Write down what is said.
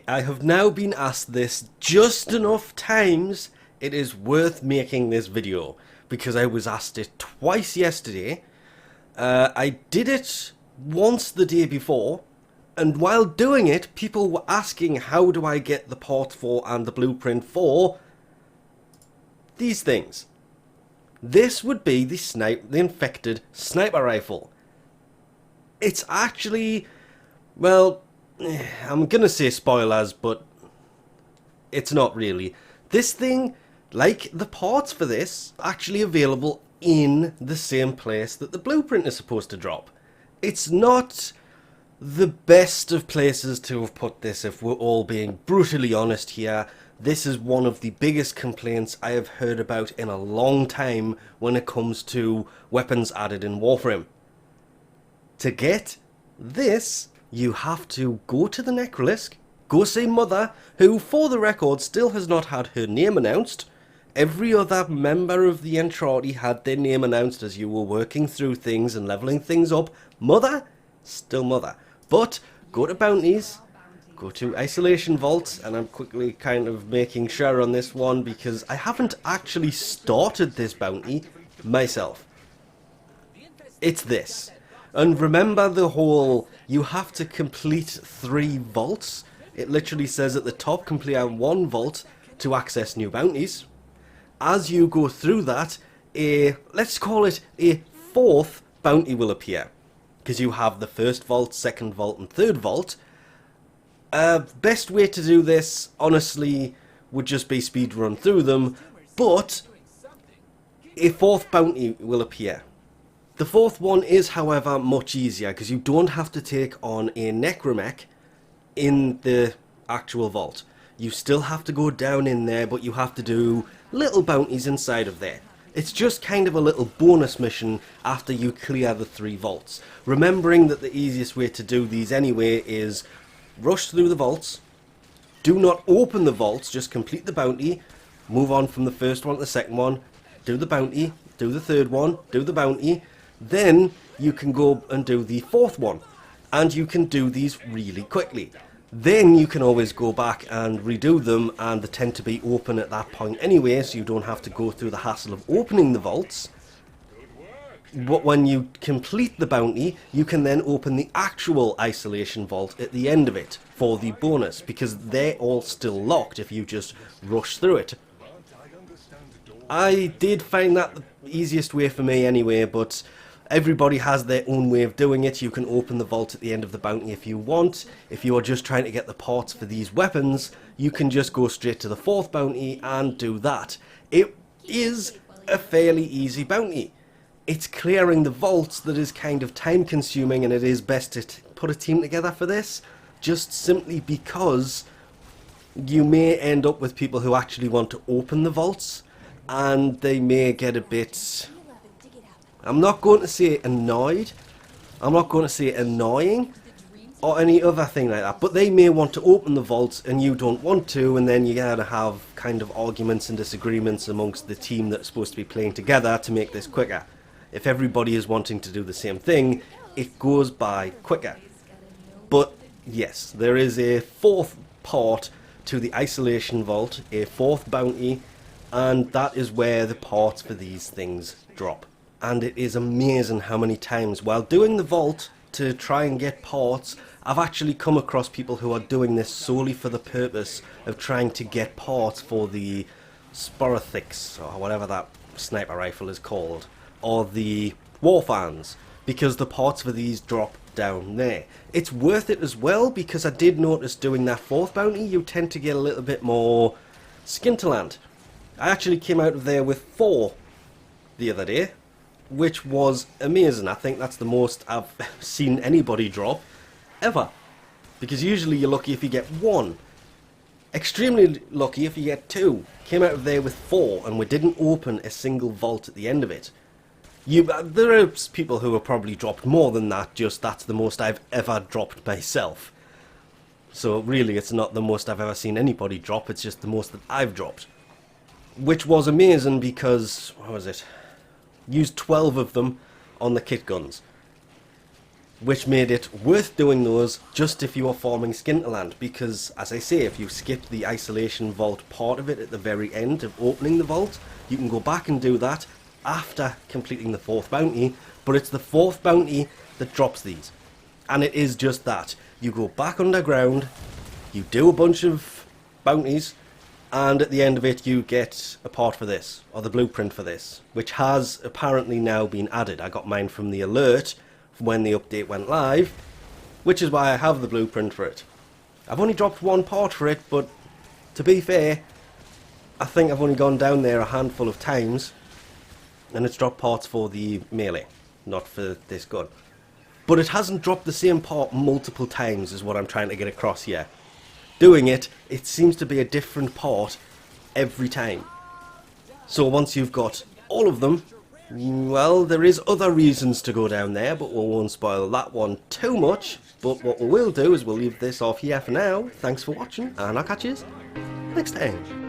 I have now been asked this just enough times it is worth making this video, because I was asked it twice yesterday. I did it once the day before, and while doing it, people were asking how do I get the port for and the blueprint for these things. This would be the infected sniper rifle. It's actually, well, I'm gonna say spoilers, but it's not really. This thing, like the parts for this, actually available in the same place that the blueprint is supposed to drop. It's not the best of places to have put this, if we're all being brutally honest here. This is one of the biggest complaints I have heard about in a long time when it comes to weapons added in Warframe. To get this, you have to go to the Necrolisk, go see Mother, who, for the record, still has not had her name announced. Every other member of the Entrati had their name announced as you were working through things and leveling things up. Mother? Still Mother. But go to bounties, go to isolation vaults, and I'm quickly kind of making sure on this one because I haven't actually started this bounty myself. It's this. And remember the whole, you have to complete 3 vaults. It literally says at the top, complete 1 vault to access new bounties. As you go through that, let's call it a 4th bounty will appear. Because you have the 1st vault, 2nd vault and 3rd vault. Best way to do this, honestly, would just be speed run through them. But a 4th bounty will appear. The 4th one is, however, much easier because you don't have to take on a necromech in the actual vault. You still have to go down in there, but you have to do little bounties inside of there. It's just kind of a little bonus mission after you clear the 3 vaults. Remembering that the easiest way to do these anyway is rush through the vaults, do not open the vaults, just complete the bounty, move on from the 1st one to the 2nd one, do the bounty, do the 3rd one, do the bounty. Then you can go and do the 4th one, and you can do these really quickly. Then you can always go back and redo them, and they tend to be open at that point anyway, so you don't have to go through the hassle of opening the vaults. But when you complete the bounty, you can then open the actual isolation vault at the end of it for the bonus, because they're all still locked if you just rush through it. I did find that the easiest way for me anyway, but everybody has their own way of doing it. You can open the vault at the end of the bounty if you want. If you are just trying to get the parts for these weapons, you can just go straight to the 4th bounty and do that. It is a fairly easy bounty. It's clearing the vaults that is kind of time consuming, and it is best to put a team together for this, just simply because you may end up with people who actually want to open the vaults, and they may get a bit, I'm not going to say annoyed, I'm not going to say annoying, or any other thing like that, but they may want to open the vaults and you don't want to, and then you're going to have kind of arguments and disagreements amongst the team that's supposed to be playing together to make this quicker. If everybody is wanting to do the same thing, it goes by quicker. But yes, there is a 4th part to the isolation vault, a 4th bounty, and that is where the parts for these things drop. And it is amazing how many times while doing the vault to try and get parts, I've actually come across people who are doing this solely for the purpose of trying to get parts for the Sporothrix, or whatever that sniper rifle is called, or the Warframes, because the parts for these drop down there. It's worth it as well, because I did notice doing that 4th bounty you tend to get a little bit more skin to land. I actually came out of there with 4 the other day, which was amazing. I think that's the most I've seen anybody drop ever, because usually you're lucky if you get 1. Extremely lucky if you get 2. Came out of there with 4, and we didn't open a single vault at the end of it. There are people who have probably dropped more than that, just that's the most I've ever dropped myself. So really it's not the most I've ever seen anybody drop, it's just the most that I've dropped. Which was amazing because, what was it? Used 12 of them on the kit guns. which made it worth doing those just if you are farming Skinterland, because as I say, if you skip the isolation vault part of it at the very end of opening the vault, you can go back and do that after completing the 4th bounty, but it's the 4th bounty that drops these. And it is just that. You go back underground, you do a bunch of bounties, and at the end of it you get a part for this, or the blueprint for this, which has apparently now been added. I got mine from the alert when the update went live, which is why I have the blueprint for it. I've only dropped one part for it, but to be fair, I think I've only gone down there a handful of times, and it's dropped parts for the melee, not for this gun. But it hasn't dropped the same part multiple times, is what I'm trying to get across here. Doing it, it seems to be a different part every time. So once you've got all of them, well, there is other reasons to go down there, but we won't spoil that one too much. But what we will do is we'll leave this off here for now. Thanks for watching, and I'll catch you next time.